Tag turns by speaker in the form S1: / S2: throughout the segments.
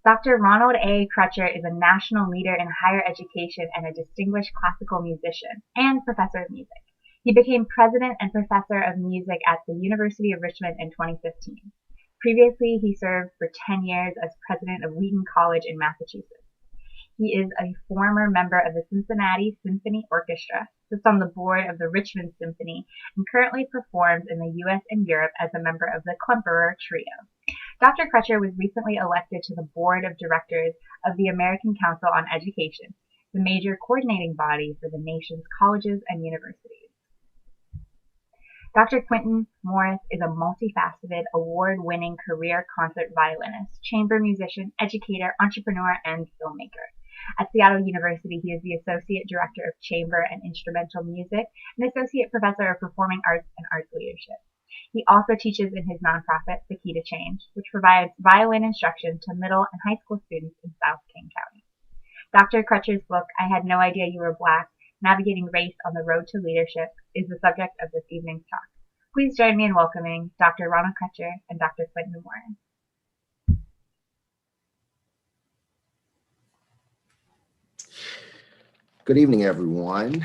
S1: Dr. Ronald A. Crutcher is a national leader in higher education and a distinguished classical musician and professor of music. He became president and professor of music at the University of Richmond in 2015. Previously, he served for 10 years as president of Wheaton College in Massachusetts. He is a former member of the Cincinnati Symphony Orchestra, sits on the board of the Richmond Symphony, and currently performs in the U.S. and Europe as a member of the Klemperer Trio. Dr. Crutcher was recently elected to the board of directors of the American Council on Education, the major coordinating body for the nation's colleges and universities. Dr. Quinton Morris is a multifaceted, award-winning career concert violinist, chamber musician, educator, entrepreneur, and filmmaker. At Seattle University, he is the Associate Director of Chamber and Instrumental Music and Associate Professor of Performing Arts and Arts Leadership. He also teaches in his nonprofit, The Key to Change, which provides violin instruction to middle and high school students in South King County. Dr. Crutcher's book, I Had No Idea You Were Black, Navigating Race on the Road to Leadership, is the subject of this evening's talk. Please join me in welcoming Dr. Ronald Crutcher and Dr. Quinton Morris.
S2: Good evening, everyone.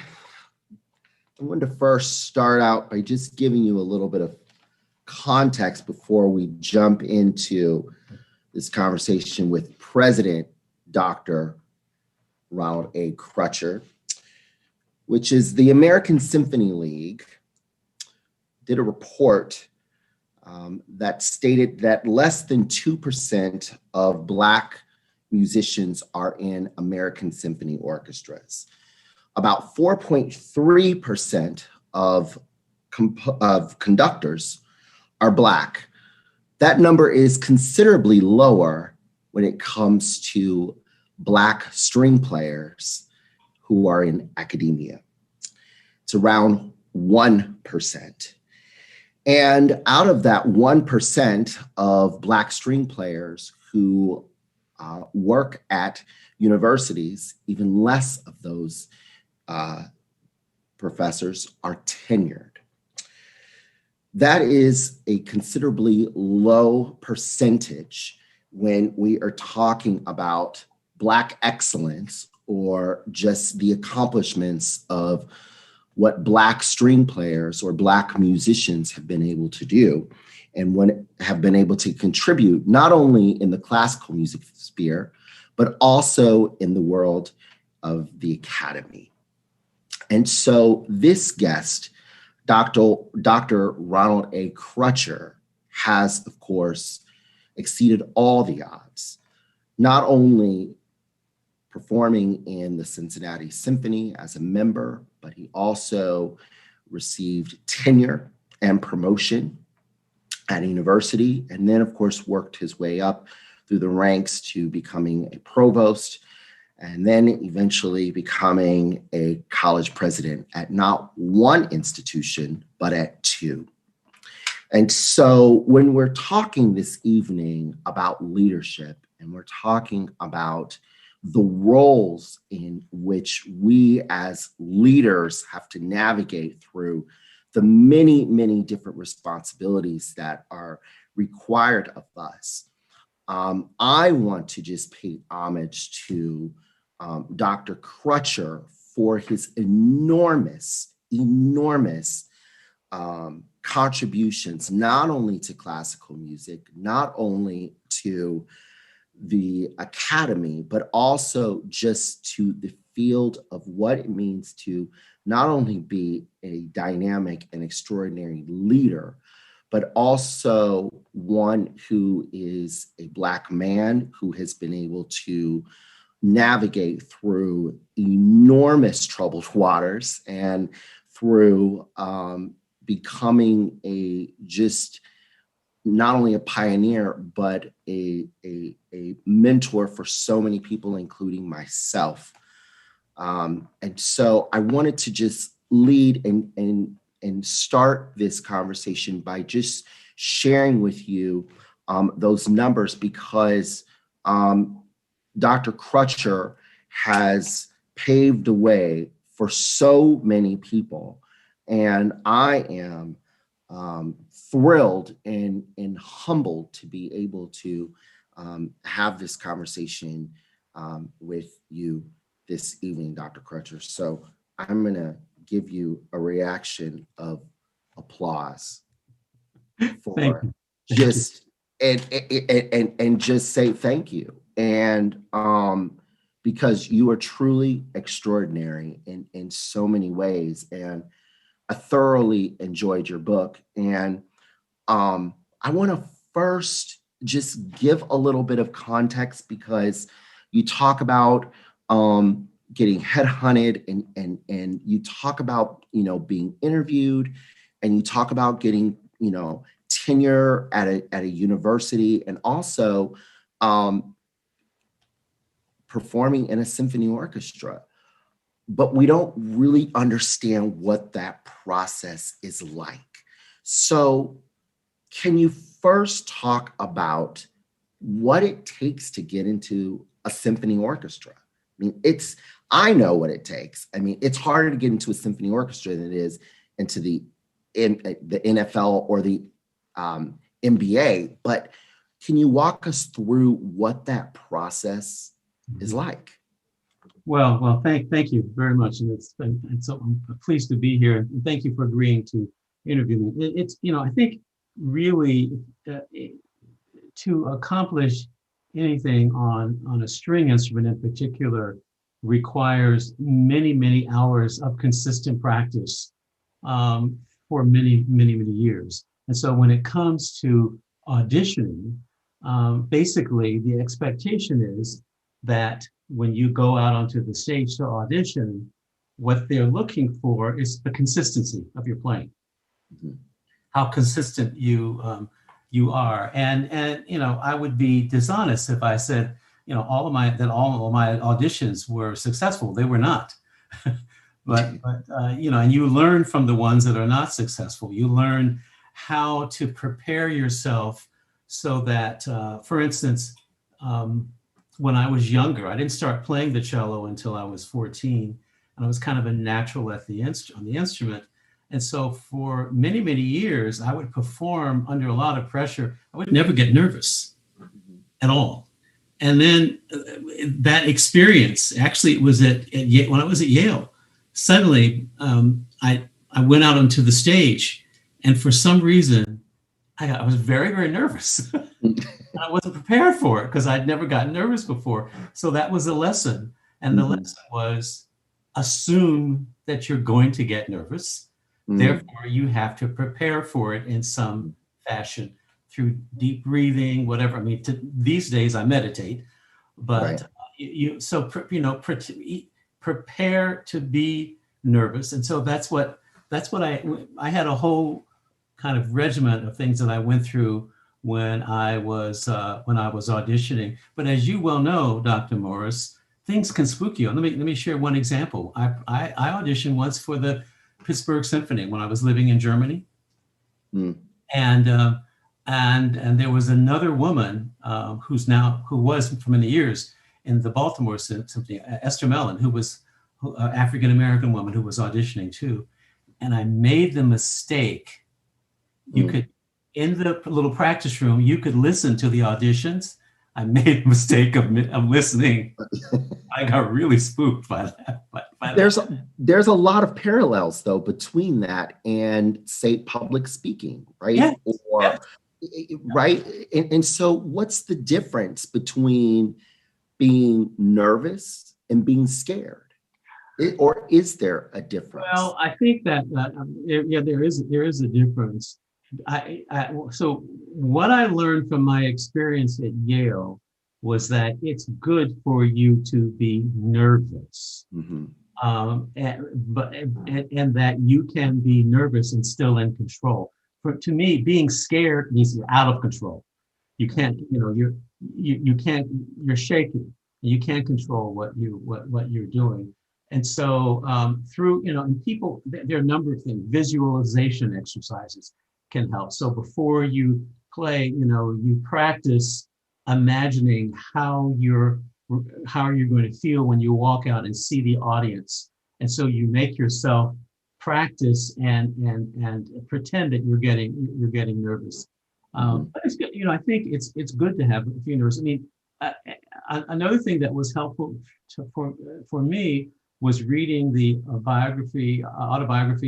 S2: I wanted to first start out by just giving you a little bit of context before we jump into this conversation with President Dr. Ronald A. Crutcher, which is the American Symphony League, did a report that stated that less than 2% of Black musicians are in American symphony orchestras. About 4.3% of conductors are Black. That number is considerably lower when it comes to Black string players who are in academia. It's around 1%. And out of that 1% of Black string players who work at universities, even less of those professors are tenured. That is a considerably low percentage when we are talking about Black excellence or just the accomplishments of what Black string players or Black musicians have been able to do and have been able to contribute not only in the classical music sphere, but also in the world of the academy. And so this guest, Dr. Ronald A. Crutcher, has, of course, exceeded all the odds, not only performing in the Cincinnati Symphony as a member, but he also received tenure and promotion at a university, and then, of course, worked his way up through the ranks to becoming a provost, and then eventually becoming a college president at not one institution, but at two. And so when we're talking this evening about leadership, and we're talking about the roles in which we as leaders have to navigate through the many, many different responsibilities that are required of us, I want to just pay homage to Dr. Crutcher for his enormous contributions, not only to classical music, not only to the academy, but also just to the field of what it means to not only be a dynamic and extraordinary leader, but also one who is a Black man who has been able to navigate through enormous troubled waters and through becoming not only a pioneer, but a mentor for so many people, including myself. And so I wanted to just lead and start this conversation by just sharing with you those numbers, because Dr. Crutcher has paved the way for so many people. And I am thrilled and humbled to be able to have this conversation with you this evening, Dr. Crutcher. So I'm going to give you a reaction of applause for just and just say thank you. And because you are truly extraordinary in so many ways. And I thoroughly enjoyed your book. And I want to first just give a little bit of context, because you talk about getting headhunted, and you talk about, being interviewed, and you talk about getting, tenure at a university, and also performing in a symphony orchestra. But we don't really understand what that process is like. So can you first talk about what it takes to get into a symphony orchestra? I mean, I know what it takes. I mean, it's harder to get into a symphony orchestra than it is into the NFL or the NBA. But can you walk us through what that process is like?
S3: Well, thank you very much, and I'm pleased to be here. And thank you for agreeing to interview me. It's I think really to accomplish anything on a string instrument in particular requires many hours of consistent practice for many years. And so when it comes to auditioning, basically the expectation is that when you go out onto the stage to audition, what they're looking for is the consistency of your playing, how consistent you are. And I would be dishonest if I said, all of my auditions were successful. They were not. but and you learn from the ones that are not successful. You learn how to prepare yourself so that, for instance, when I was younger, I didn't start playing the cello until I was 14, and I was kind of a natural on the instrument. And so for many years, I would perform under a lot of pressure. I would never get nervous at all. And then that experience, actually, it was when I was at Yale. Suddenly, I went out onto the stage, and for some reason, I was very nervous. I wasn't prepared for it because I'd never gotten nervous before. So that was a lesson. And the lesson was assume that you're going to get nervous. Therefore, you have to prepare for it in some fashion through deep breathing, whatever. I mean, these days I meditate, but prepare to be nervous. And so that's what I had a whole kind of regiment of things that I went through when I was auditioning. But as you well know, Dr. Morris, things can spook you. Let me share one example. I auditioned once for the Pittsburgh Symphony when I was living in Germany, and there was another woman who was for many years in the Baltimore Symphony, Esther Mellon, who was an African American woman who was auditioning too, and I made the mistake. You could, in the little practice room, you could listen to the auditions. I made the mistake of listening. I got really spooked by that.
S2: There's a lot of parallels, though, between that and, say, public speaking, right?
S3: Yes.
S2: Right? And so what's the difference between being nervous and being scared? Or is there a difference?
S3: Well, I think that there is a difference. So what I learned from my experience at Yale was that it's good for you to be nervous, and that you can be nervous and still in control. To me, being scared means you're out of control. You can't, you're shaking. You can't control what you're doing. And so through, and people, there are a number of things. Visualization exercises can help. So before you play, you practice imagining how you're going to feel when you walk out and see the audience. And so you make yourself practice and pretend that you're getting nervous. But it's good, I think it's good to have a few nerves. I mean, another thing that was helpful for me was reading the autobiography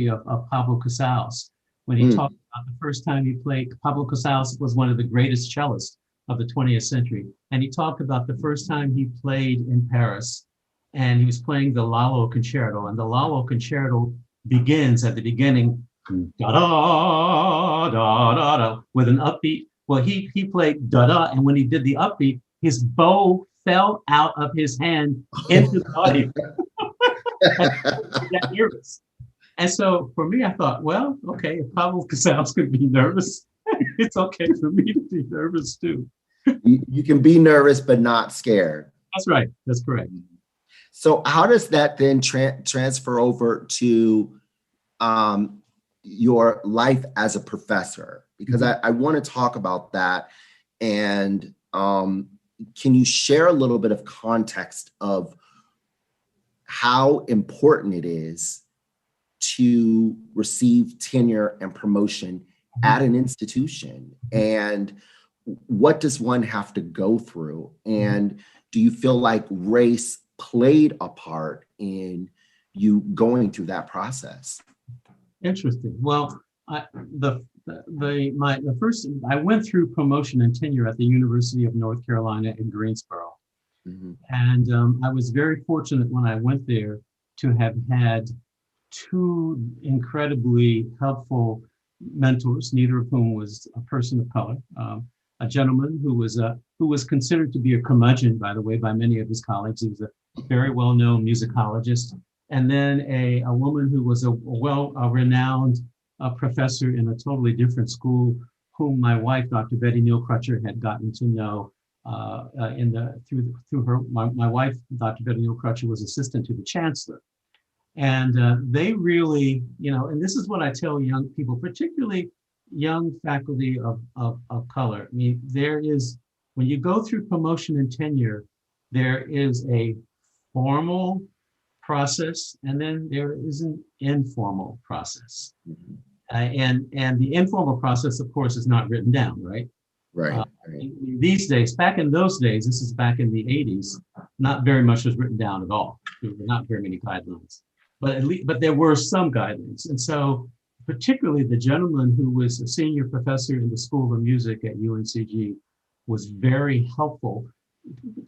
S3: of Pablo Casals, when he talked about the first time he played. Pablo Casals was one of the greatest cellists of the 20th century. And he talked about the first time he played in Paris, and he was playing the Lalo Concerto. And the Lalo Concerto begins at the beginning, da da da da da, with an upbeat. Well, he played da da, and when he did the upbeat, his bow fell out of his hand into the audience. He got nervous. And so for me, I thought, well, okay, if Pablo Casals could be nervous, it's okay for me to be nervous too.
S2: You can be nervous, but not scared.
S3: That's right. That's correct.
S2: So how does that then transfer over to your life as a professor? Because I want to talk about that. And can you share a little bit of context of how important it is to receive tenure and promotion at an institution? And what does one have to go through? And do you feel like race played a part in you going through that process?
S3: Interesting. Well, I went through promotion and tenure at the University of North Carolina in Greensboro. And I was very fortunate when I went there to have had two incredibly helpful mentors, neither of whom was a person of color. A gentleman who was considered to be a curmudgeon, by the way, by many of his colleagues. He was a very well-known musicologist. And then a woman who was a renowned professor in a totally different school, whom my wife, Dr. Betty Neal Crutcher, had gotten to know through her. My wife, Dr. Betty Neal Crutcher, was assistant to the chancellor. And they really, and this is what I tell young people, particularly young faculty of color. I mean, when you go through promotion and tenure, there is a formal process, and then there is an informal process. And the informal process, of course, is not written down, right?
S2: Right.
S3: These days, back in those days, this is back in the 80s, not very much was written down at all. There were not very many guidelines, but there were some guidelines. And so particularly the gentleman who was a senior professor in the School of Music at UNCG was very helpful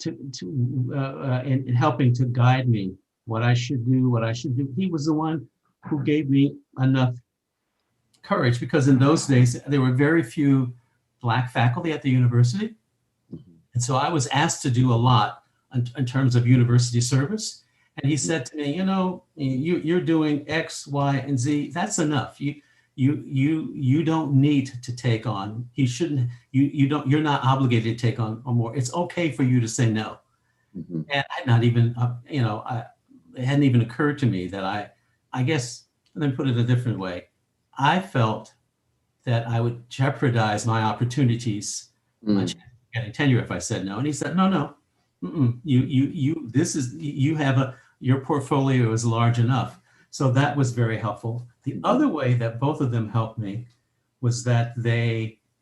S3: in helping to guide me what I should do. He was the one who gave me enough courage, because in those days, there were very few Black faculty at the university. And so I was asked to do a lot in terms of university service. And he said to me, you're doing X, Y, and Z. That's enough. You don't need to take on. You're not obligated to take on more. It's okay for you to say no. And I had not even, it hadn't even occurred to me that I guess, let me put it a different way. I felt that I would jeopardize my opportunities, my chance of getting tenure if I said no. And he said, no. Your portfolio is large enough. So that was very helpful. The other way that both of them helped me was that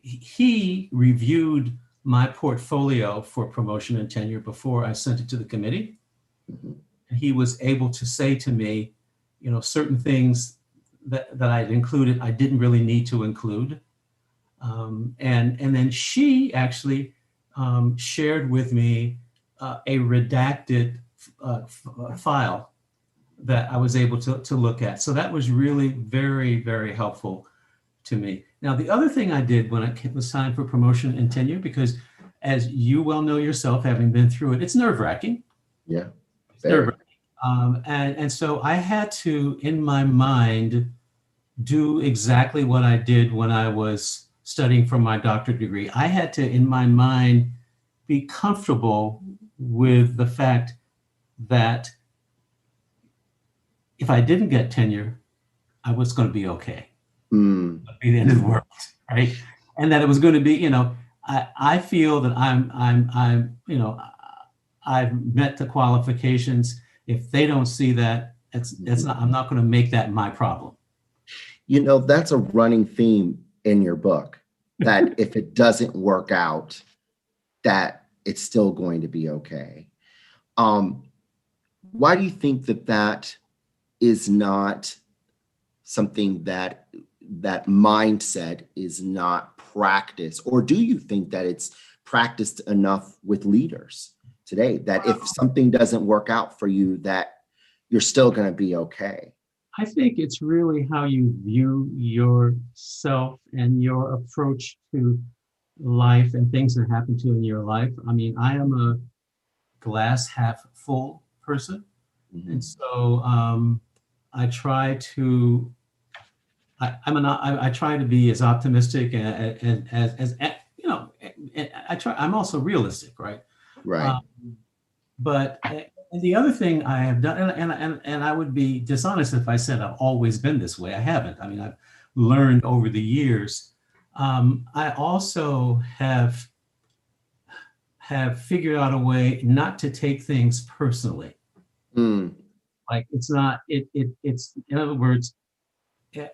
S3: he reviewed my portfolio for promotion and tenure before I sent it to the committee. And he was able to say to me, certain things that I'd included, I didn't really need to include. And then she actually shared with me a redacted file that I was able to look at. So that was really very, very helpful to me. Now, the other thing I did when it was time for promotion and tenure, because as you well know yourself, having been through it, it's nerve-wracking.
S2: Yeah.
S3: It's nerve-wracking. And so I had to, in my mind, do exactly what I did when I was studying for my doctorate degree. I had to, in my mind, be comfortable with the fact that if I didn't get tenure, I was going to be okay. It would be the end of the world, right? And that it was going to be, I feel that I've met the qualifications. If they don't see that, I'm not going to make that my problem.
S2: That's a running theme in your book, that if it doesn't work out, that it's still going to be okay. Why do you think that is not something that mindset is not practiced? Or do you think that it's practiced enough with leaders today, that if something doesn't work out for you, that you're still going to be okay?
S3: I think it's really how you view yourself and your approach to life and things that happen to you in your life. I mean, I am a glass half full person. Mm-hmm. And so I try to, I try to be as optimistic as you know, I'm also realistic, right?
S2: Right.
S3: But the other thing I have done, and I would be dishonest if I said I've always been this way. I haven't. I mean, I've learned over the years. I also have figured out a way not to take things personally. Like it's not. It's in other words, to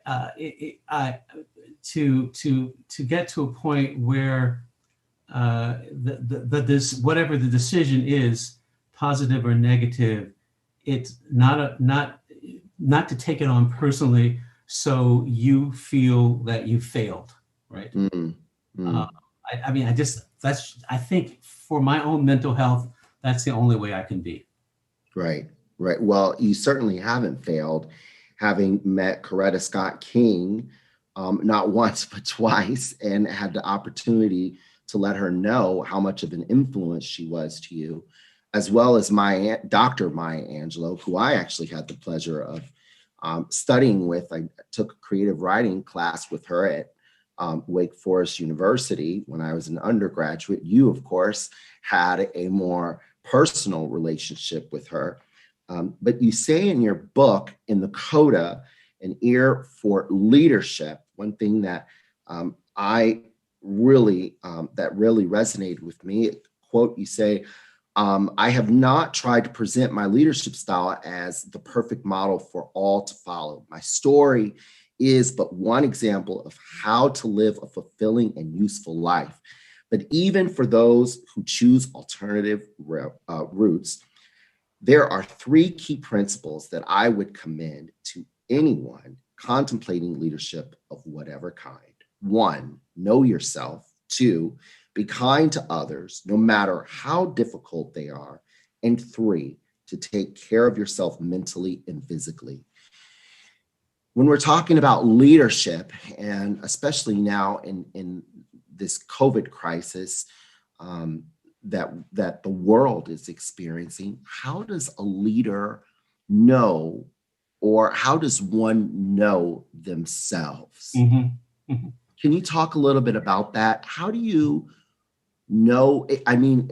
S3: get to a point where this whatever the decision is, positive or negative, it's not to take it on personally, so you feel that you failed, right? I mean, I think for my own mental health, that's the only way I can be.
S2: Right. Well, you certainly haven't failed, having met Coretta Scott King, not once but twice, and had the opportunity to let her know how much of an influence she was to you, as well as Dr. Maya Angelou, who I actually had the pleasure of studying with. I took a creative writing class with her at Wake Forest University when I was an undergraduate. You, of course, had a more personal relationship with her. But you say in your book, in the coda, An Ear for Leadership, one thing that that really resonated with me, quote, you say, I have not tried to present my leadership style as the perfect model for all to follow. My story is but one example of how to live a fulfilling and useful life. But even for those who choose alternative routes, there are three key principles that I would commend to anyone contemplating leadership of whatever kind. 1, know yourself. 2, be kind to others, no matter how difficult they are. And 3, to take care of yourself mentally and physically. When we're talking about leadership, and especially now in this COVID crisis that the world is experiencing, how does a leader know, or how does one know themselves?
S3: Mm-hmm. Mm-hmm.
S2: Can you talk a little bit about that? How do you know? I mean,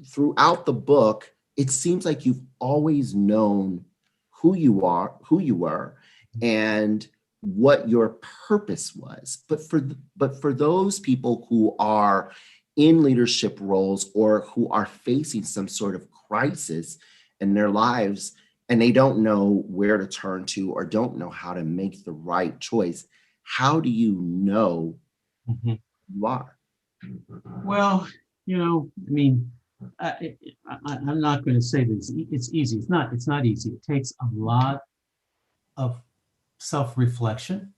S2: throughout the book, it seems like you've always known who you were, and what your purpose was. But for those people who are in leadership roles, or who are facing some sort of crisis in their lives, and they don't know where to turn to, or don't know how to make the right choice, how do you know
S3: mm-hmm.
S2: you are?
S3: Well, I mean, I'm not going to say that it's easy. It's not easy. It takes a lot of self-reflection,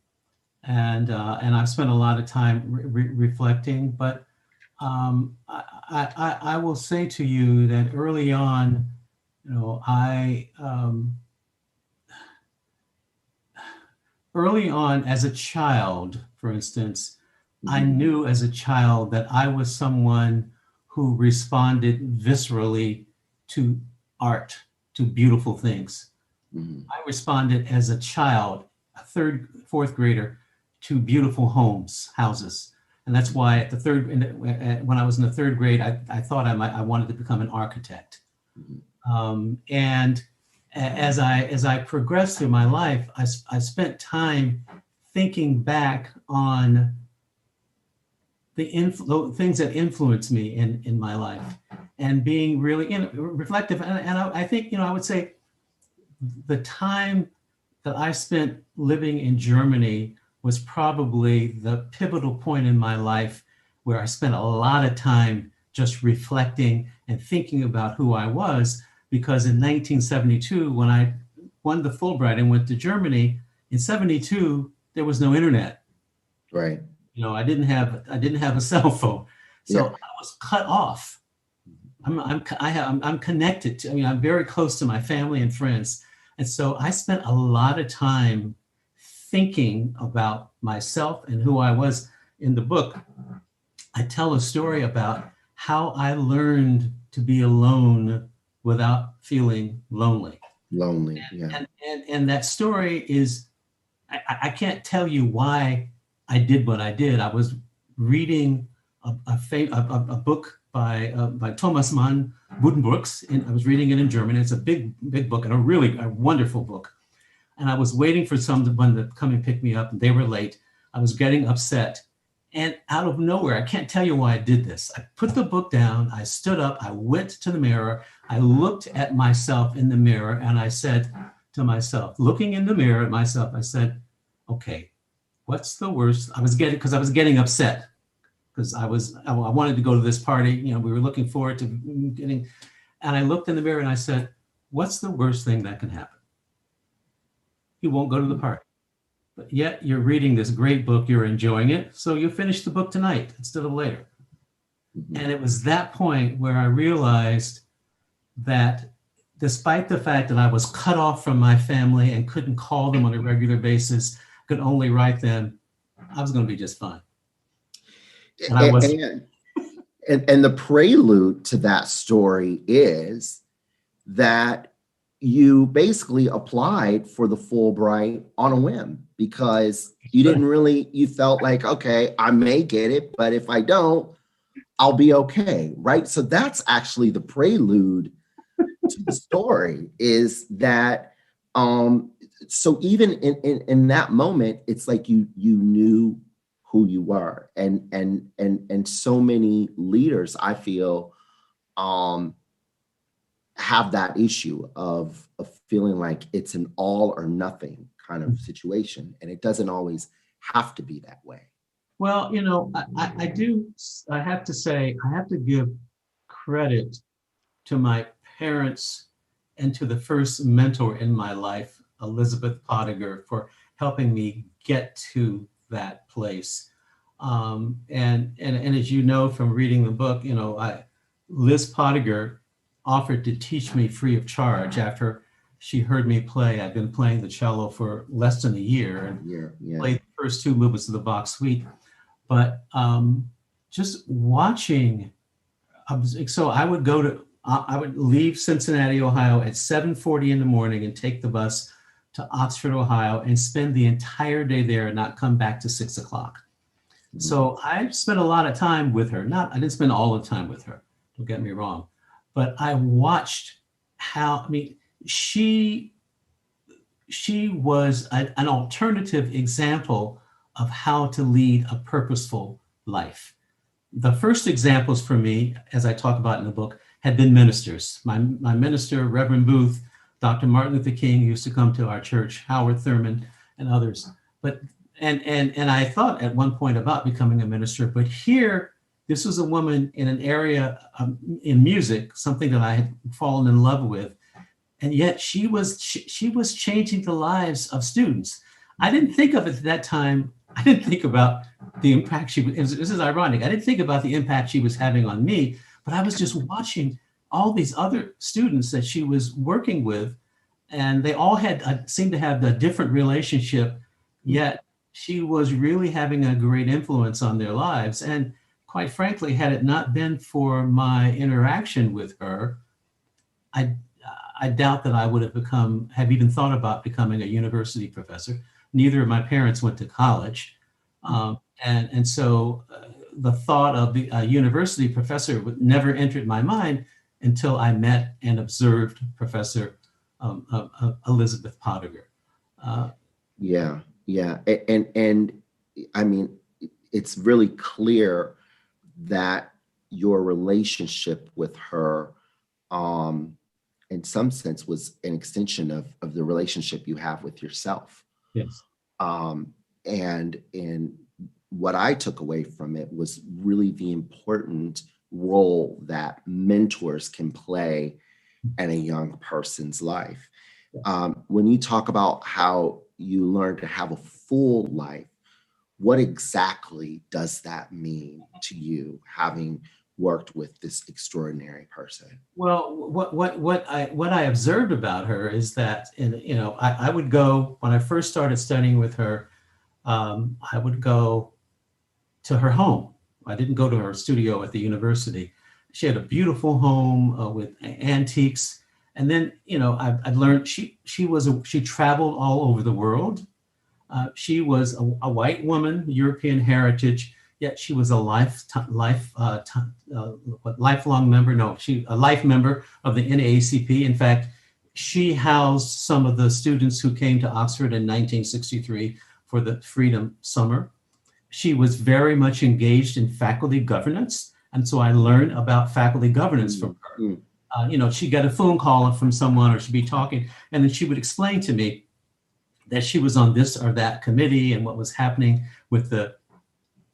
S3: and I've spent a lot of time reflecting. But I will say to you that early on, early on as a child, for instance, I knew as a child that I was someone who responded viscerally to art, to beautiful things. Mm-hmm. I responded as a child, a fourth grader, to beautiful houses. And that's why when I was in the third grade, I thought I wanted to become an architect. Mm-hmm. And as I progressed through my life, I spent time thinking back on the things that influenced me in my life, and being really reflective. And I think, I would say the time that I spent living in Germany was probably the pivotal point in my life where I spent a lot of time just reflecting and thinking about who I was, because in 1972, when I won the Fulbright and went to Germany, in 72, there was no internet.
S2: Right.
S3: I didn't have a cell phone. So I was cut off. I'm connected to, I'm very close to my family and friends. And so I spent a lot of time thinking about myself and who I was. In the book, I tell a story about how I learned to be alone without feeling lonely.
S2: Lonely, yeah.
S3: And that story is, I can't tell you why I did what I did. I was reading a book by Thomas Mann Buddenbrooks, and I was reading it in German. It's a big book and a wonderful book. And I was waiting for someone to come and pick me up, and they were late. I was getting upset. And out of nowhere, I can't tell you why I did this. I put the book down, I stood up, I went to the mirror, I looked at myself in the mirror, and I said to myself, looking in the mirror at myself, I said, okay, what's the worst? I was getting upset because I wanted to go to this party. We were looking forward to getting, and I looked in the mirror and I said, what's the worst thing that can happen? You won't go to the party. But yet you're reading this great book, you're enjoying it, so you finish the book tonight instead of later. Mm-hmm. And it was that point where I realized that despite the fact that I was cut off from my family and couldn't call them on a regular basis, could only write them, I was going to be just fine. And I was.
S2: And the prelude to that story is that you basically applied for the Fulbright on a whim because you felt like, okay, I may get it, but if I don't, I'll be okay, right? So that's actually the prelude to the story, is that, so even in that moment, it's like you knew who you were, and so many leaders, I feel, have that issue of feeling like it's an all or nothing kind of situation. And it doesn't always have to be that way.
S3: Well, I have to say, I have to give credit to my parents and to the first mentor in my life, Elizabeth Pottinger, for helping me get to that place. And as you know from reading the book, Liz Pottinger offered to teach me free of charge after she heard me play. I've been playing the cello for less than a year and played the first two movements of the Bach suite. But just watching, so I would leave Cincinnati, Ohio at 7:40 in the morning and take the bus to Oxford, Ohio, and spend the entire day there and not come back to 6 o'clock. Mm-hmm. So I spent a lot of time with her. I didn't spend all the time with her, don't get me wrong. But I watched how, she was an alternative example of how to lead a purposeful life. The first examples for me, as I talk about in the book, had been ministers. My minister, Reverend Booth, Dr. Martin Luther King used to come to our church, Howard Thurman and others. But and I thought at one point about becoming a minister, but here, this was a woman in an area in music, something that I had fallen in love with, and yet she was changing the lives of students. I didn't think of it at that time. I didn't think about the impact she was. This is ironic. I didn't think about the impact she was having on me, but I was just watching all these other students that she was working with, and they all seemed to have a different relationship. Yet she was really having a great influence on their lives. And quite frankly, had it not been for my interaction with her, I doubt that I would have even thought about becoming a university professor. Neither of my parents went to college. And so the thought of a university professor never entered my mind until I met and observed Professor Elizabeth Pottinger.
S2: Yeah. And I mean, it's really clear that your relationship with her, in some sense, was an extension of the relationship you have with yourself.
S3: Yes.
S2: and what I took away from it was really the important role that mentors can play in a young person's life. When you talk about how you learn to have a full life, what exactly does that mean to you, having worked with this extraordinary person?
S3: Well, what I observed about her is that, I would go, when I first started studying with her, I would go to her home. I didn't go to her studio at the university. She had a beautiful home with antiques. And then, I learned she traveled all over the world. She was a white woman, European heritage, yet she was a lifelong member. No, a life member of the NAACP. In fact, she housed some of the students who came to Oxford in 1963 for the Freedom Summer. She was very much engaged in faculty governance. And so I learned about faculty governance from her. She'd get a phone call from someone, or she'd be talking, and then she would explain to me that she was on this or that committee and what was happening with the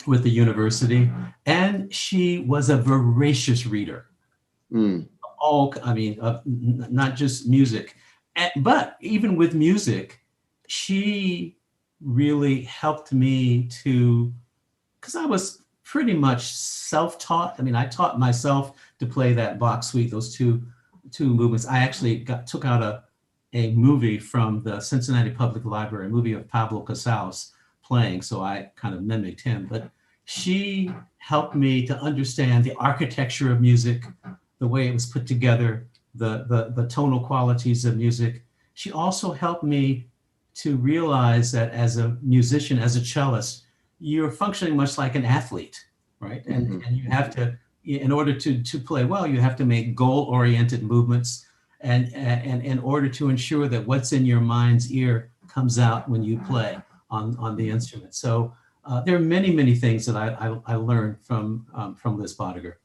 S3: university. And she was a voracious reader. Not just music, but even with music, she really helped me because I was pretty much self-taught. I taught myself to play that Bach suite, those two movements. I actually took out a movie from the Cincinnati Public Library, a movie of Pablo Casals playing, so I kind of mimicked him. But she helped me to understand the architecture of music, the way it was put together, the tonal qualities of music. She also helped me to realize that as a musician, as a cellist, you're functioning much like an athlete, right? And you have to, in order to play well, you have to make goal-oriented movements, and in order to ensure that what's in your mind's ear comes out when you play on the instrument. So there are many, many things that I learned from Liz Bodiger.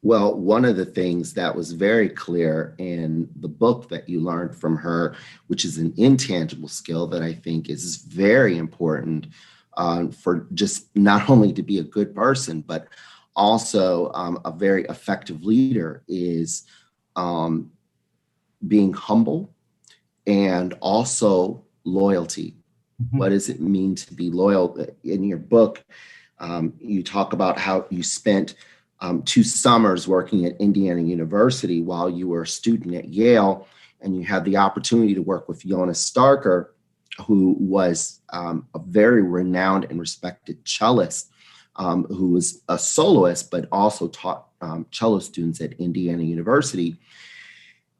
S2: Well, one of the things that was very clear in the book that you learned from her, which is an intangible skill that I think is very important for just not only to be a good person, but also a very effective leader, is being humble and also loyalty. What does it mean to be loyal? In your book, you talk about how you spent 2 summers working at Indiana University while you were a student at Yale, and you had the opportunity to work with Jonas Starker, who was a very renowned and respected cellist, who was a soloist, but also taught cello students at Indiana University.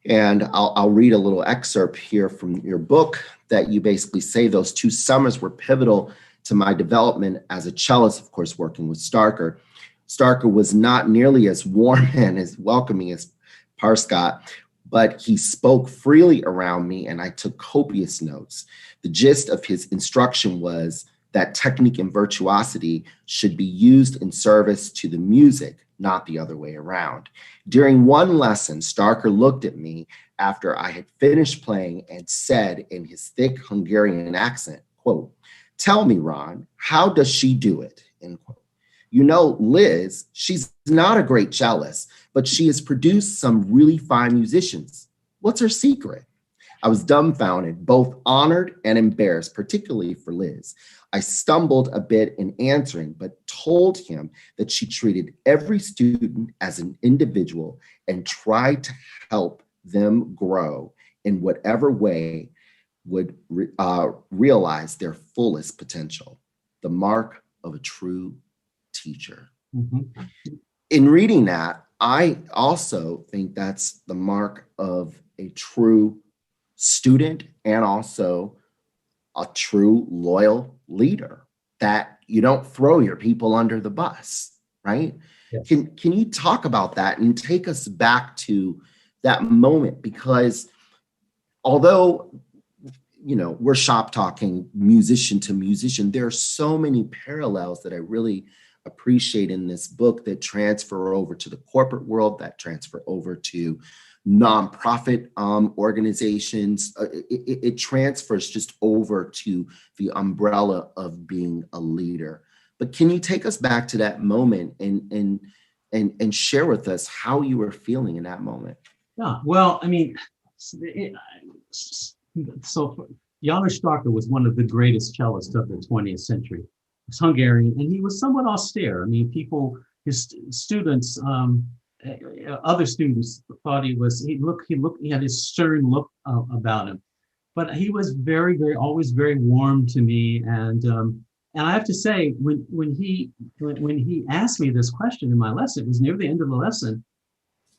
S2: And I'll read a little excerpt here from your book that you basically say those 2 summers were pivotal to my development as a cellist, of course, working with Starker. Starker was not nearly as warm and as welcoming as Prescott, but he spoke freely around me and I took copious notes. The gist of his instruction was that technique and virtuosity should be used in service to the music, not the other way around. During one lesson, Starker looked at me after I had finished playing and said in his thick Hungarian accent, quote, "Tell me, Ron, how does she do it?" End quote. You know, Liz, she's not a great cellist, but she has produced some really fine musicians. What's her secret? I was dumbfounded, both honored and embarrassed, particularly for Liz. I stumbled a bit in answering, but told him that she treated every student as an individual and tried to help them grow in whatever way would realize their fullest potential. The mark of a true teacher. In reading that, I also think that's the mark of a true student and also a true loyal leader, that you don't throw your people under the bus, right?
S3: Yes.
S2: Can you talk about that and take us back to that moment? Because although, you know, we're shop talking musician to musician, there are so many parallels that I really appreciate in this book that transfer over to the corporate world, that transfer over to nonprofit organizations. It transfers just over to the umbrella of being a leader. But can you take us back to that moment and share with us how you were feeling in that moment?
S3: Yeah, well, I mean, so János Starker was one of the greatest cellists of the 20th century. He's Hungarian, and he was somewhat austere. I mean, his students, other students thought he had this stern look about him, but he was very, very, always very warm to me. And I have to say, when he asked me this question in my lesson, it was near the end of the lesson.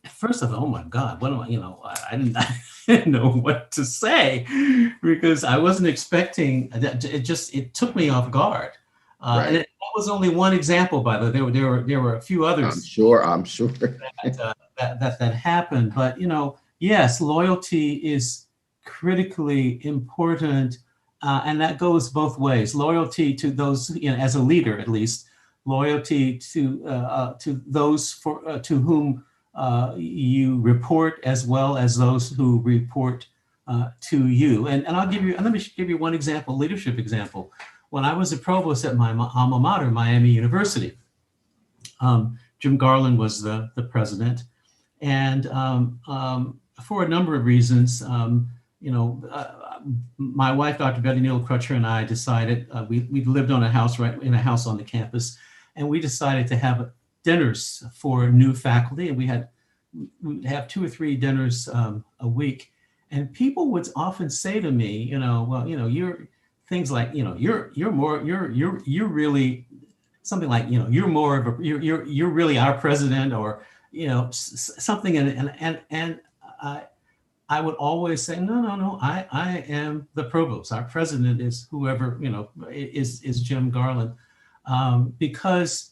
S3: At first I thought, oh my God, what am I, I didn't know what to say, because I wasn't expecting that. It took me off guard.
S2: Right.
S3: And that was only one example, by the way. There were a few others.
S2: I'm sure
S3: that happened. But, yes, loyalty is critically important. And that goes both ways. Loyalty to those, as a leader, at least, loyalty to those to whom you report, as well as those who report to you. And let me give you one example, leadership example. When I was a provost at my alma mater, Miami University, Jim Garland was the president. And for a number of reasons, my wife, Dr. Betty Neal Crutcher, and I decided, we lived in a house on the campus, and we decided to have dinners for new faculty, and we'd have 2 or 3 dinners a week. And people would often say to me, you're things like, you're really something like, you're more of a, you're really our president, or something. And I would always say, no, I am the provost. Our president is whoever, is Jim Garland, because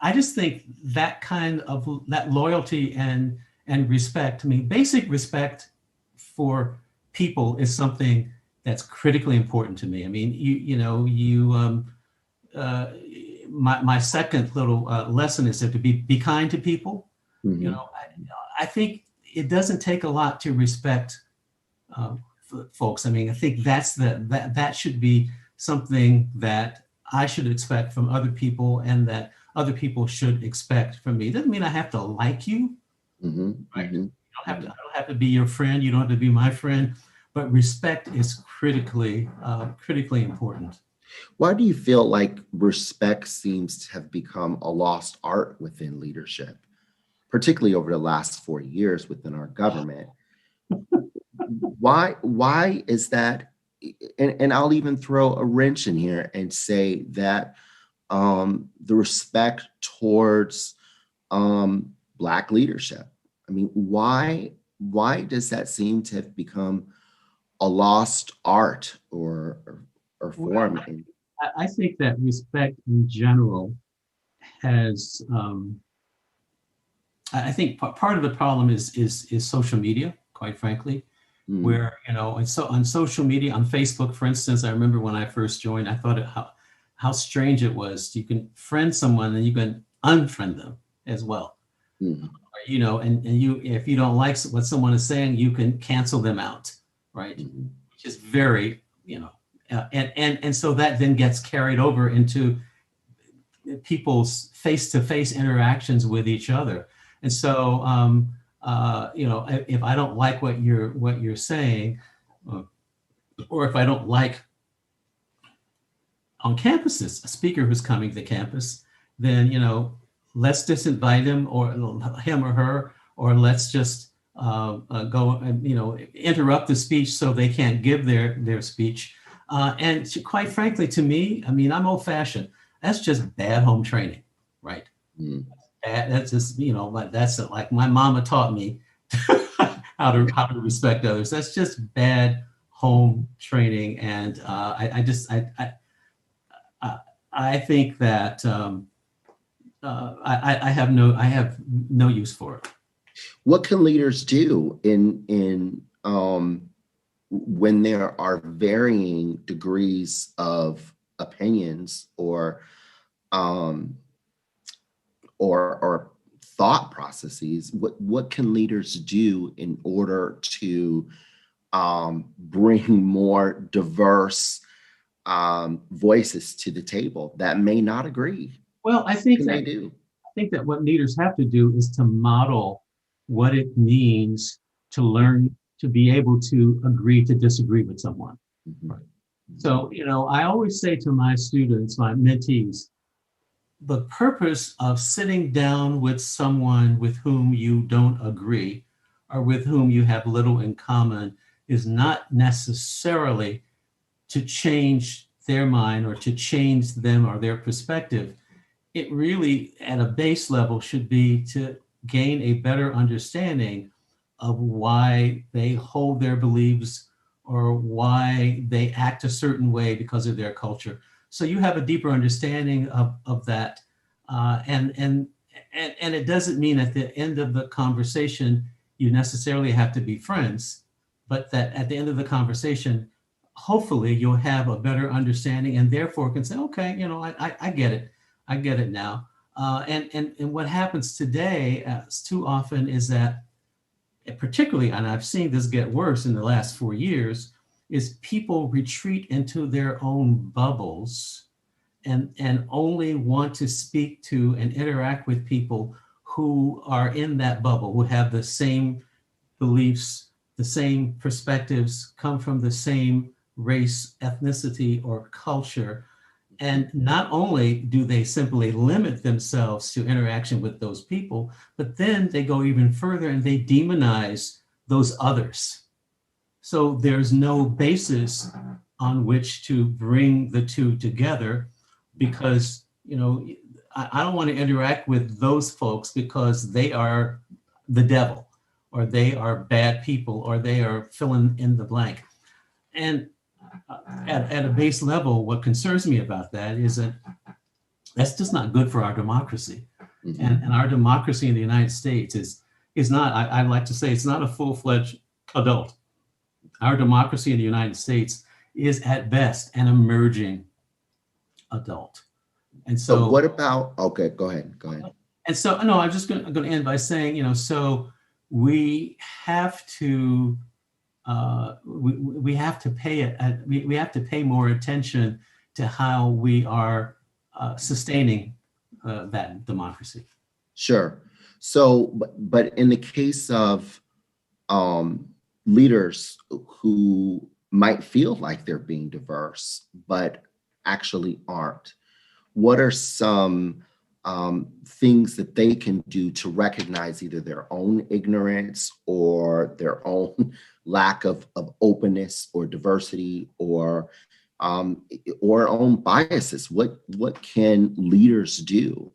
S3: I just think that kind of that loyalty and respect, basic respect for people is something that's critically important to me. I mean, my second little lesson is to be kind to people. Mm-hmm. I think it doesn't take a lot to respect folks. I think that should be something that I should expect from other people, and that other people should expect from me. It doesn't mean I have to like you. Mm-hmm. Right? Mm-hmm. I don't have to be your friend. You don't have to be my friend. But respect is critically important.
S2: Why do you feel like respect seems to have become a lost art within leadership, particularly over the last 4 years within our government? Why is that? And I'll even throw a wrench in here and say that the respect towards Black leadership. Why does that seem to have become a lost art or form?
S3: Well, I think that respect in general has. I think part of the problem is social media, quite frankly, where and so on social media, on Facebook, for instance. I remember when I first joined, I thought how strange it was. You can friend someone and you can unfriend them as well. And you, if you don't like what someone is saying, you can cancel them out, right? Which is very, and so that then gets carried over into people's face-to-face interactions with each other. And so, if I don't like what you're saying, or if I don't like on campuses a speaker who's coming to campus, then let's disinvite him or her, or let's just go and interrupt the speech so they can't give their speech. And quite frankly, to me, I'm old-fashioned. That's just bad home training, right? That's just that's like my mama taught me how to respect others. That's just bad home training, and I think that I have no use for it.
S2: What can leaders do in when there are varying degrees of opinions or thought processes, what can leaders do in order to bring more diverse voices to the table that may not agree?
S3: Well,
S2: What can they do?
S3: I think that what leaders have to do is to model what it means to learn to be able to agree to disagree with someone.
S2: Mhm.
S3: So, I always say to my students, my mentees, the purpose of sitting down with someone with whom you don't agree or with whom you have little in common is not necessarily to change their mind or to change them or their perspective. It really, at a base level, should be to gain a better understanding of why they hold their beliefs or why they act a certain way because of their culture. So you have a deeper understanding of that. And it doesn't mean at the end of the conversation, you necessarily have to be friends, but that at the end of the conversation, hopefully you'll have a better understanding and therefore can say, okay, I get it. I get it now. And what happens today too often is that, particularly, and I've seen this get worse in the last 4 years, is people retreat into their own bubbles and only want to speak to and interact with people who are in that bubble, who have the same beliefs, the same perspectives, come from the same race, ethnicity, or culture. And not only do they simply limit themselves to interaction with those people, but then they go even further and they demonize those others. So there's no basis on which to bring the two together because, I don't want to interact with those folks because they are the devil or they are bad people or they are filling in the blank. And at a base level, what concerns me about that is that that's just not good for our democracy.
S2: Mhm.
S3: And our democracy in the United States is not, I like to say, it's not a full-fledged adult. Our democracy in the United States is at best an emerging adult. And
S2: So
S3: so,
S2: what about, okay, go ahead.
S3: and so, no, I'm just going to end by saying, so we have to, we have to we have to pay more attention to how we are sustaining that democracy.
S2: Sure. So, but in the case of leaders who might feel like they're being diverse, but actually aren't, what are some things that they can do to recognize either their own ignorance or their own lack of openness or diversity or own biases? What can leaders do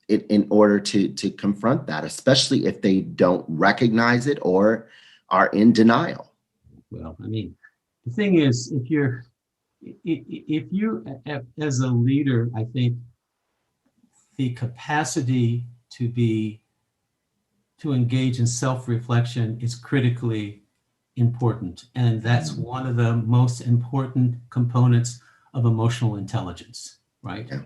S2: in order to confront that, especially if they don't recognize it or are in denial?
S3: Well, I mean, the thing is, if you as a leader, I think the capacity to engage in self-reflection is critically important. And that's one of the most important components of emotional intelligence, right?
S2: Yeah.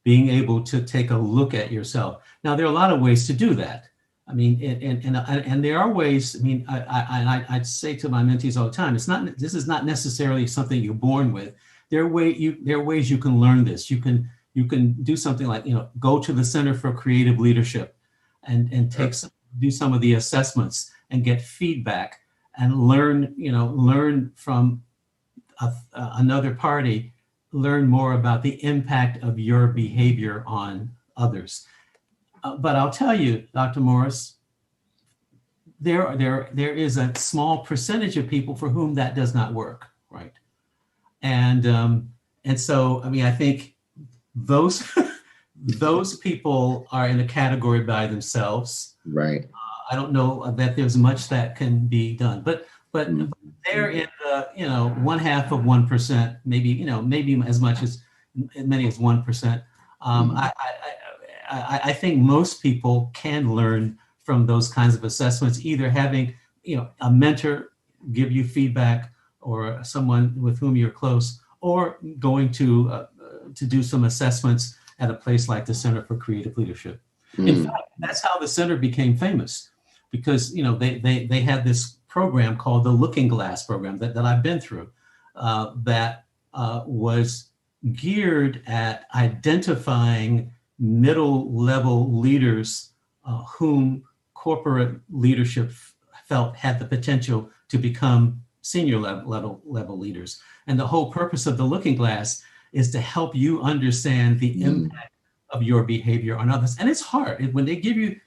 S3: Being able to take a look at yourself. Now, there are a lot of ways to do that. I mean, and there are ways. I mean, I'd say to my mentees all the time, this is not necessarily something you're born with. There are ways you can learn this. You can do something like, go to the Center for Creative Leadership and do some of the assessments and get feedback and learn from another party, learn more about the impact of your behavior on others. But I'll tell you, Dr. Morris, there is a small percentage of people for whom that does not work, right? And so, I mean, I think those people are in a category by themselves.
S2: Right.
S3: I don't know that there's much that can be done, but they're in the 0.5%, maybe as much as many as 1%. I think most people can learn from those kinds of assessments, either having a mentor give you feedback or someone with whom you're close, or going to do some assessments at a place like the Center for Creative Leadership. In fact, that's how the center became famous, because they had this program called the Looking Glass program that I've been through, that was geared at identifying middle level leaders whom corporate leadership felt had the potential to become senior level leaders. And the whole purpose of the Looking Glass is to help you understand the impact of your behavior on others. And it's hard. When they give you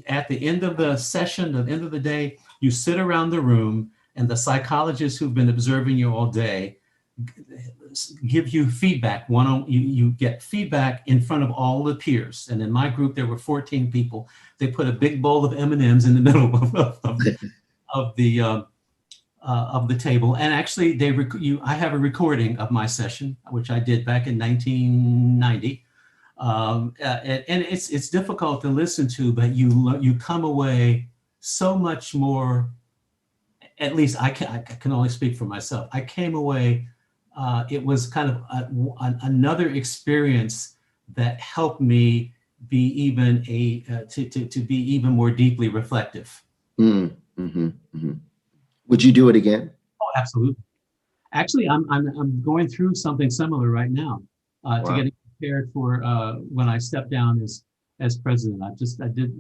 S3: at the end of the session, at the end of the day, you sit around the room and the psychologists who've been observing you all day give you feedback. You get feedback in front of all the peers. And in my group, there were 14 people. They put a big bowl of M&Ms in the middle of the table. And actually, I have a recording of my session, which I did back in 1990. And it's difficult to listen to, but you come away so much more. At least I can only speak for myself. I came away. It was kind of another experience that helped me be even to be even more deeply reflective.
S2: Would you do it again?
S3: Oh, absolutely. Actually, I'm going through something similar right now to get prepared for when I step down as president. I did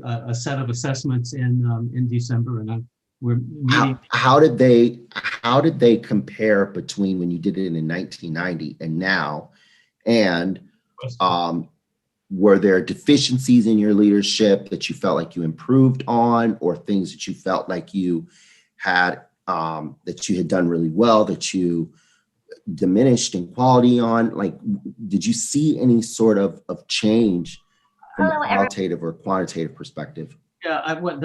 S3: a set of assessments in December, and we're meeting.
S2: How did they compare between when you did it in 1990 and now? And were there deficiencies in your leadership that you felt like you improved on, or things that you felt like you had done really well that you diminished in quality on? Like, did you see any sort of change from a qualitative or quantitative perspective?
S3: Yeah, one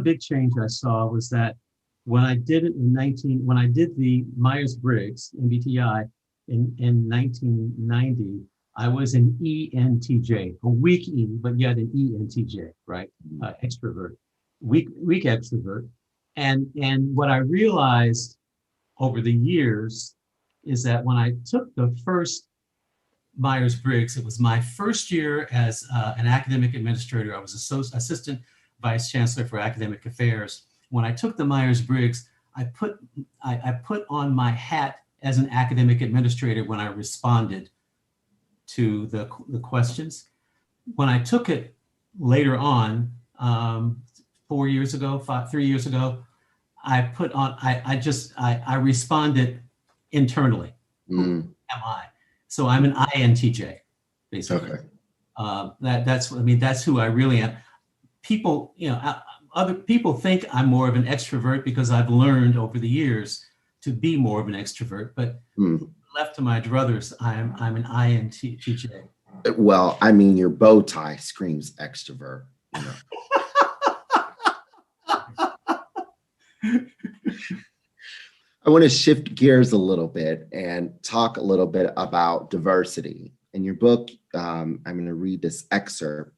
S3: big change I saw was that when I did it when I did the Myers-Briggs MBTI in 1990, I was an ENTJ, a weak E, but yet an ENTJ, right? Extrovert, weak extrovert. And what I realized over the years is that when I took the first Myers-Briggs, it was my first year as an academic administrator. I was assistant vice chancellor for academic affairs. When I took the Myers-Briggs, I put on my hat as an academic administrator when I responded to the questions. When I took it later on, 3 years ago, I responded internally. Who am I? So I'm an INTJ, basically.
S2: Okay.
S3: That's who I really am. People, other people think I'm more of an extrovert because I've learned over the years to be more of an extrovert, but left to my druthers, I'm an INTJ.
S2: Well, I mean, your bow tie screams extrovert. I want to shift gears a little bit and talk a little bit about diversity. In your book, I'm going to read this excerpt.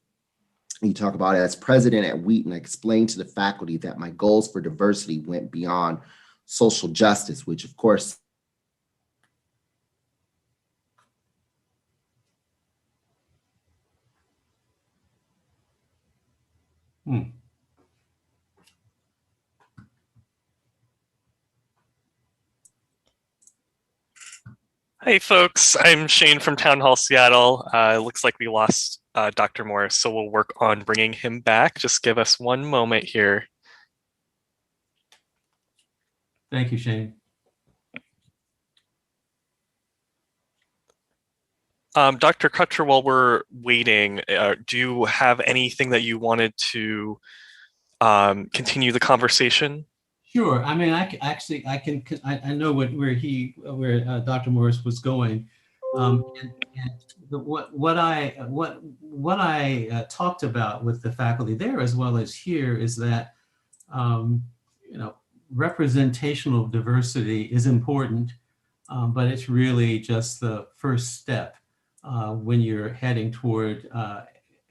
S2: You talk about, as president at Wheaton, I explained to the faculty that my goals for diversity went beyond social justice, which of course
S4: Hey folks, I'm Shane from Town Hall, Seattle. It looks like we lost Dr. Morris, so we'll work on bringing him back. Just give us one moment here.
S3: Thank you, Shane.
S4: Dr. Crutcher, while we're waiting, do you have anything that you wanted to continue the conversation?
S3: Sure. I mean, I know where Dr. Morris was going, what I talked about with the faculty there as well as here is that representational diversity is important, but it's really just the first step when you're heading toward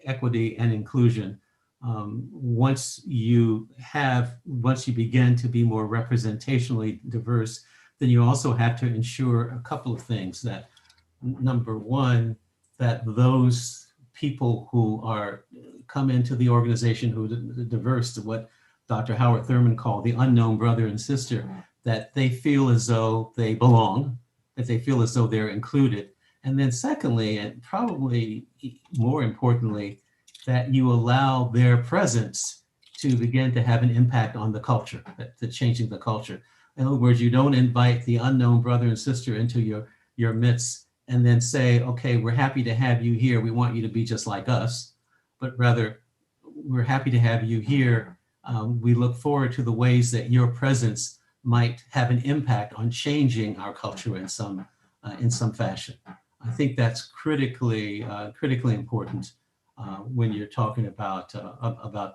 S3: equity and inclusion. Once you begin to be more representationally diverse, then you also have to ensure a couple of things. That number one, that those people who come into the organization who are diverse, to what Dr. Howard Thurman called the unknown brother and sister, that they feel as though they belong, that they feel as though they're included. And then secondly, and probably more importantly, that you allow their presence to begin to have an impact on the culture, to changing the culture. In other words, you don't invite the unknown brother and sister into your midst and then say, okay, we're happy to have you here. We want you to be just like us, but rather we're happy to have you here. We look forward to the ways that your presence might have an impact on changing our culture in some fashion. I think that's critically important when you're talking about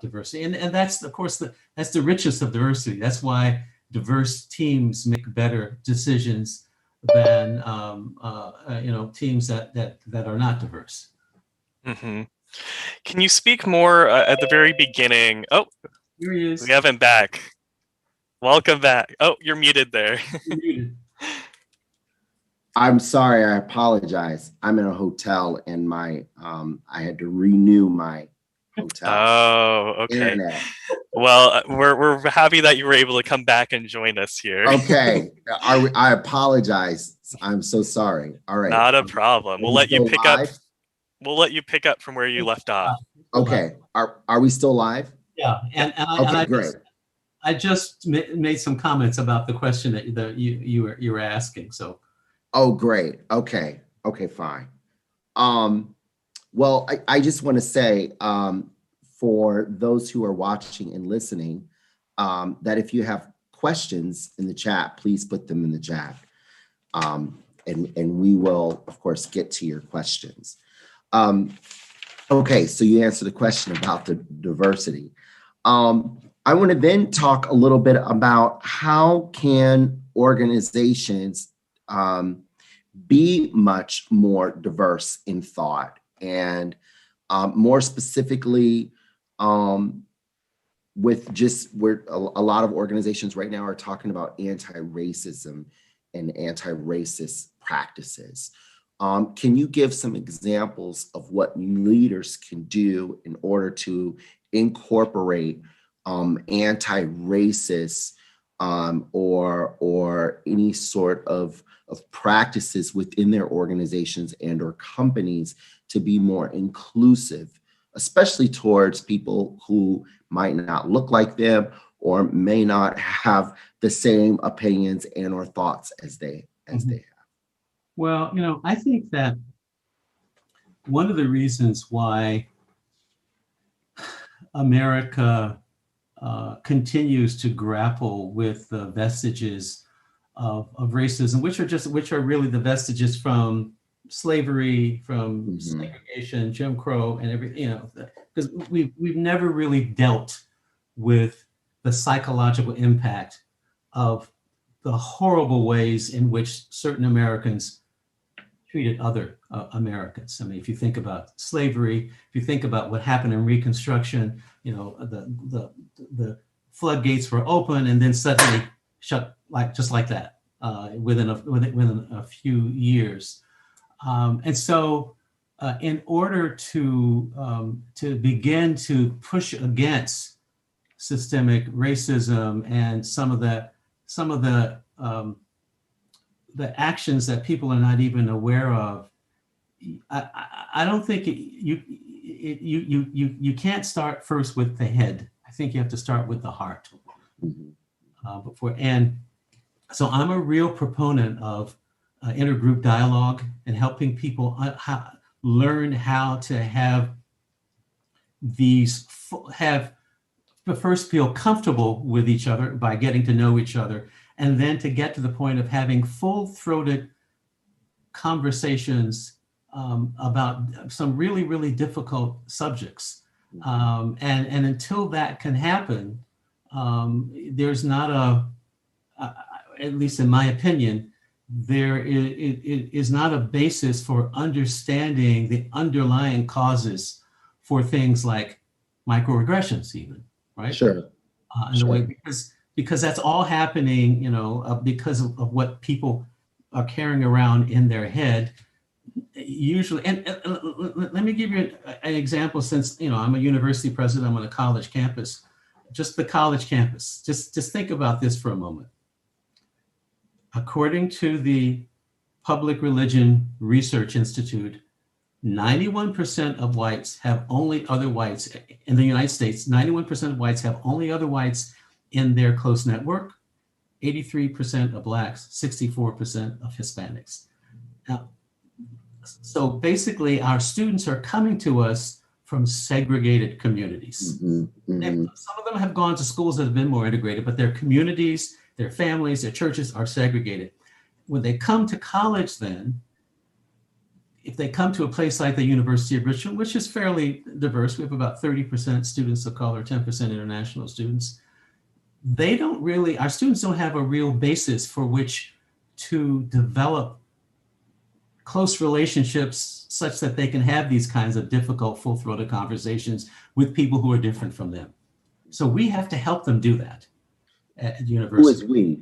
S3: diversity, and that's of course that's the richest of diversity. That's why diverse teams make better decisions than teams that are not diverse.
S4: Mm-hmm. Can you speak more at the very beginning? Oh,
S3: here he is.
S4: We have him back. Welcome back. Oh, you're muted there.
S3: You're muted.
S2: I'm sorry, I apologize. I'm in a hotel and I had to renew my hotel.
S4: Oh, okay.
S2: Internet.
S4: Well, we're happy that you were able to come back and join us here.
S2: Okay. I apologize. I'm so sorry. All right.
S4: Not a problem. We'll let you pick up.
S2: Live?
S4: We'll let you pick up from where you left off.
S2: Okay. Are we still live?
S3: Yeah. And
S2: great.
S3: I just made some comments about the question that you were asking. So.
S2: Oh, great. Okay, fine. Well, I just want to say for those who are watching and listening, that if you have questions in the chat, please put them in the chat. And we will, of course, get to your questions. Okay, so you answered the question about the diversity. I want to then talk a little bit about how can organizations be much more diverse in thought, and more specifically with just where a lot of organizations right now are talking about anti-racism and anti-racist practices. Can you give some examples of what leaders can do in order to incorporate anti-racist or any sort of practices within their organizations and or companies to be more inclusive, especially towards people who might not look like them or may not have the same opinions and or thoughts as they have?
S3: Well, I think that one of the reasons why America continues to grapple with the vestiges of racism, which are really the vestiges from slavery, from segregation, Jim Crow, and everything, because we've never really dealt with the psychological impact of the horrible ways in which certain Americans treated other Americans. I mean, if you think about slavery, if you think about what happened in Reconstruction, the floodgates were open and then suddenly shut just like that within a few years. And so in order to begin to push against systemic racism and some of the actions that people are not even aware of, I don't think you can't start first with the head. I think you have to start with the heart. And so I'm a real proponent of intergroup dialogue and helping people learn how to first feel comfortable with each other by getting to know each other, and then to get to the point of having full-throated conversations about some really, really difficult subjects. And until that can happen, there's not at least in my opinion, there is not a basis for understanding the underlying causes for things like microaggressions even, right?
S2: Sure.
S3: The way, because that's all happening, because of what people are carrying around in their head, usually, and let me give you an example, since I'm a university president, I'm on a college campus, just the college campus. Just think about this for a moment. According to the Public Religion Research Institute, 91% of whites have only other whites in the United States. 91% of whites have only other whites in their close network. 83% of blacks, 64% of Hispanics. Now, so basically, our students are coming to us from segregated communities.
S2: Mm-hmm, mm-hmm.
S3: Some of them have gone to schools that have been more integrated, but their communities, their families, their churches are segregated. When they come to college, then, if they come to a place like the University of Richmond, which is fairly diverse, we have about 30% students of color, 10% international students, our students don't have a real basis for which to develop close relationships such that they can have these kinds of difficult, full-throated conversations with people who are different from them. So we have to help them do that at the university.
S2: Who is we?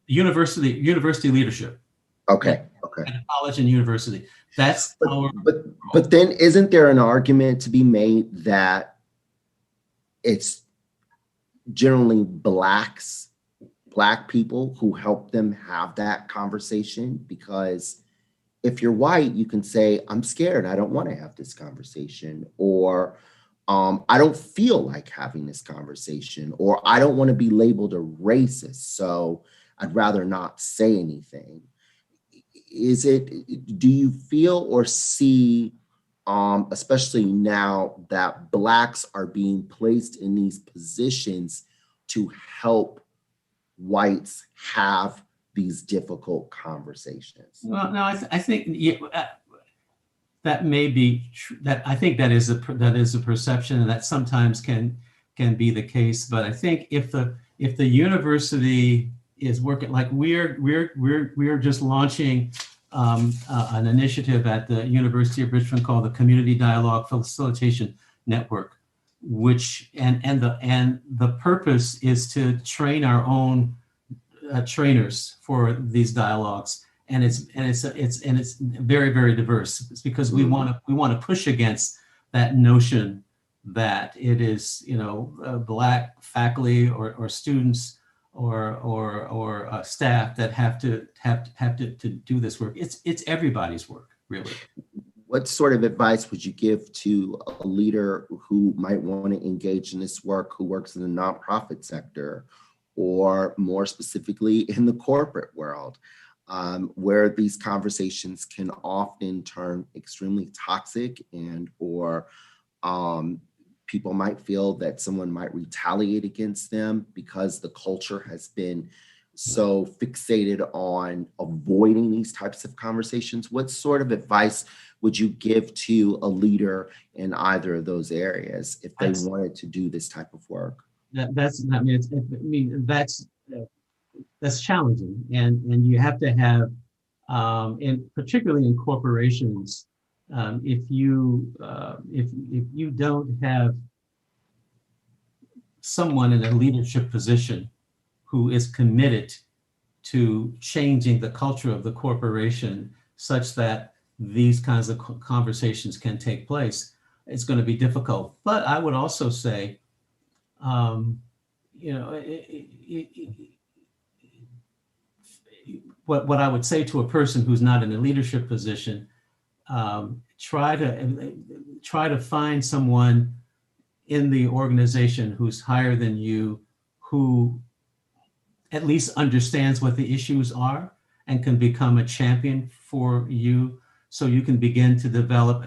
S3: University leadership.
S2: Okay.
S3: At college and university. That's
S2: but then isn't there an argument to be made that it's generally black people who help them have that conversation? Because if you're white, you can say, I'm scared, I don't want to have this conversation, or I don't feel like having this conversation, or I don't want to be labeled a racist, so I'd rather not say anything. Do you feel or see, especially now that blacks are being placed in these positions to help whites have these difficult conversations?
S3: Well, no, I think that may be that. I think that is a perception, and that sometimes can be the case. But I think if the university is working, like we're just launching an initiative at the University of Richmond called the Community Dialogue Facilitation Network, which and the purpose is to train our own trainers for these dialogues, and it's very, very diverse. It's because we want to push against that notion that it is black faculty or students or staff that have to do this work. It's everybody's work, really.
S2: What sort of advice would you give to a leader who might want to engage in this work, who works in the nonprofit sector, or more specifically in the corporate world, where these conversations can often turn extremely toxic or people might feel that someone might retaliate against them because the culture has been so fixated on avoiding these types of conversations? What sort of advice would you give to a leader in either of those areas if they wanted to do this type of work?
S3: That's challenging, and you have to have, particularly in corporations, if you don't have someone in a leadership position who is committed to changing the culture of the corporation such that these kinds of conversations can take place, it's going to be difficult. But I would also say, what I would say to a person who's not in a leadership position, try to find someone in the organization who's higher than you, who at least understands what the issues are and can become a champion for you, so you can begin to develop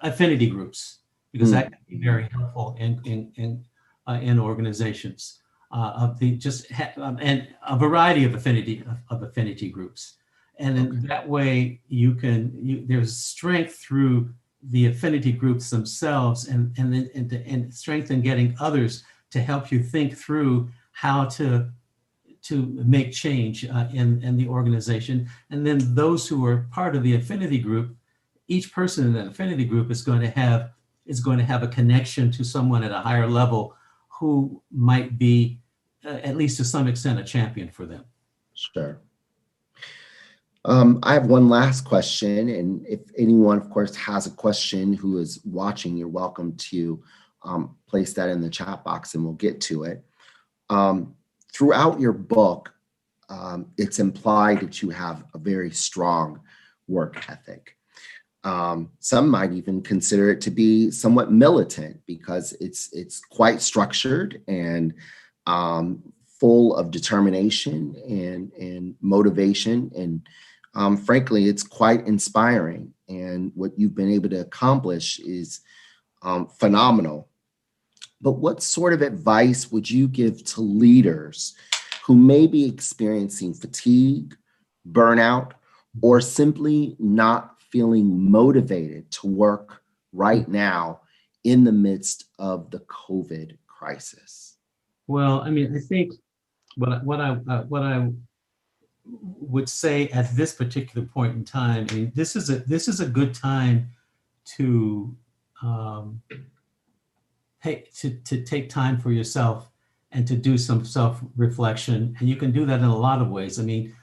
S3: affinity groups, because that can be very helpful in organizations and a variety of affinity groups. And in that way, there's strength through the affinity groups themselves, and strength in getting others to help you think through how to make change in the organization. And then those who are part of the affinity group, each person in that affinity group is going to have a connection to someone at a higher level who might be, at least to some extent, a champion for them.
S2: Sure. I have one last question, and if anyone, of course, has a question who is watching, you're welcome to place that in the chat box, and we'll get to it. Throughout your book, it's implied that you have a very strong work ethic. Some might even consider it to be somewhat militant because it's quite structured and full of determination and motivation. And frankly, it's quite inspiring. And what you've been able to accomplish is phenomenal. But what sort of advice would you give to leaders who may be experiencing fatigue, burnout, or simply not feeling motivated to work right now in the midst of the COVID crisis?
S3: Well, I mean, I think what I would say at this particular point in time, I mean, this is a good time to take time for yourself and to do some self-reflection. And you can do that in a lot of ways. I mean,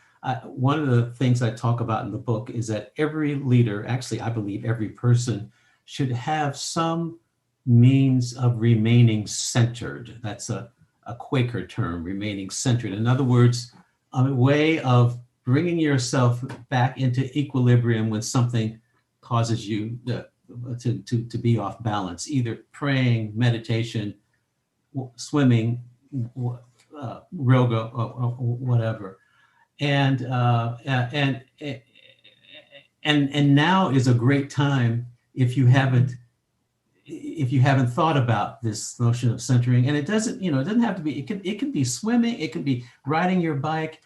S3: one of the things I talk about in the book is that every leader, actually, I believe every person, should have some means of remaining centered. That's a Quaker term, remaining centered. In other words, a way of bringing yourself back into equilibrium when something causes you to be off balance, either praying, meditation, swimming, yoga, or whatever. And now is a great time if you haven't thought about this notion of centering. And it doesn't have to be. It can be swimming. It can be riding your bike.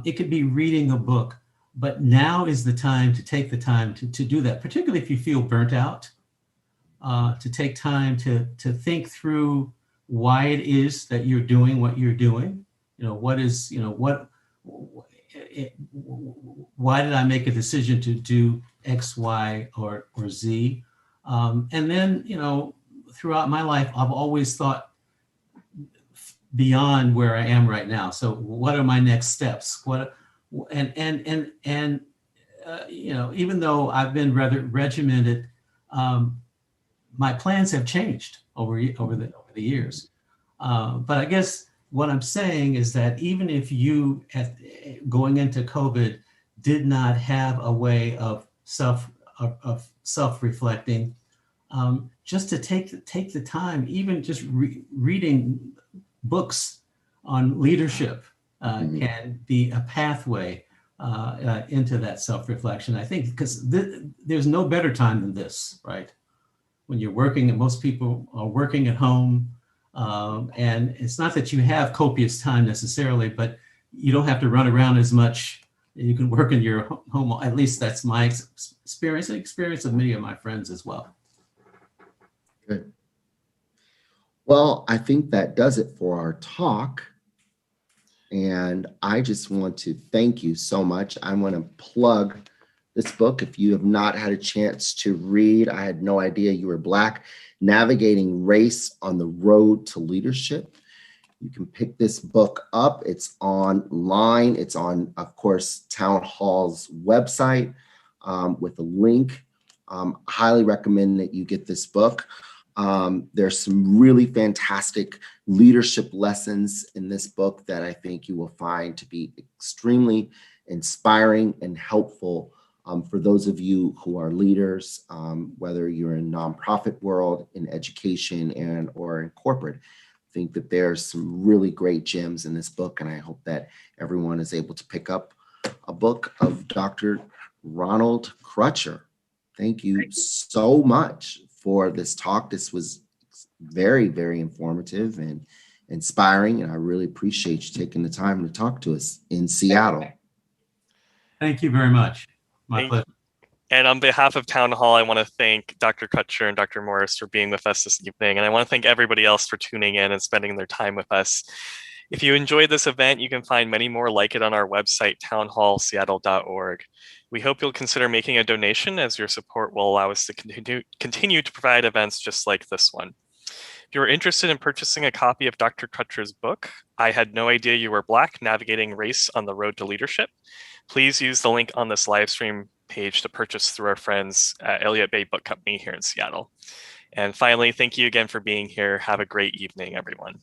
S3: It could be reading a book. But now is the time to take the time to do that, particularly if you feel burnt out. To take time to think through why it is that you're doing what you're doing. Why did I make a decision to do X, Y, or Z? And then, throughout my life, I've always thought beyond where I am right now. So what are my next steps? Even though I've been rather regimented, my plans have changed over the years. But I guess what I'm saying is that even if you, going into COVID, did not have a way of self-reflecting, just to take the time, even just reading books on leadership can be a pathway into that self-reflection. I think because there's no better time than this, right? When you're working, and most people are working at home, and it's not that you have copious time necessarily, but you don't have to run around as much. You can work in your home. At least that's my experience, and experience of many of my friends as well.
S2: Good. Well, I think that does it for our talk. And I just want to thank you so much. I want to plug this book. If you have not had a chance to read, I had no idea you were Black, Navigating Race on the Road to Leadership. You can pick this book up. It's online. It's on, of course, Town Hall's website with a link. Highly recommend that you get this book. There's some really fantastic leadership lessons in this book that I think you will find to be extremely inspiring and helpful for those of you who are leaders, whether you're in nonprofit world, in education, or in corporate. I think that there's some really great gems in this book, and I hope that everyone is able to pick up a book of Dr. Ronald Crutcher. Thank you so much for this talk. This was very, very informative and inspiring, and I really appreciate you taking the time to talk to us in Seattle.
S3: Thank you very much. My pleasure.
S4: And on behalf of Town Hall, I want to thank Dr. Crutcher and Dr. Morris for being with us this evening. And I want to thank everybody else for tuning in and spending their time with us. If you enjoyed this event, you can find many more like it on our website, townhallseattle.org. We hope you'll consider making a donation, as your support will allow us to continue to provide events just like this one. If you're interested in purchasing a copy of Dr. Crutcher's book, I Had No Idea You Were Black, Navigating Race on the Road to Leadership, please use the link on this live stream page to purchase through our friends at Elliott Bay Book Company here in Seattle. And finally, thank you again for being here. Have a great evening, everyone.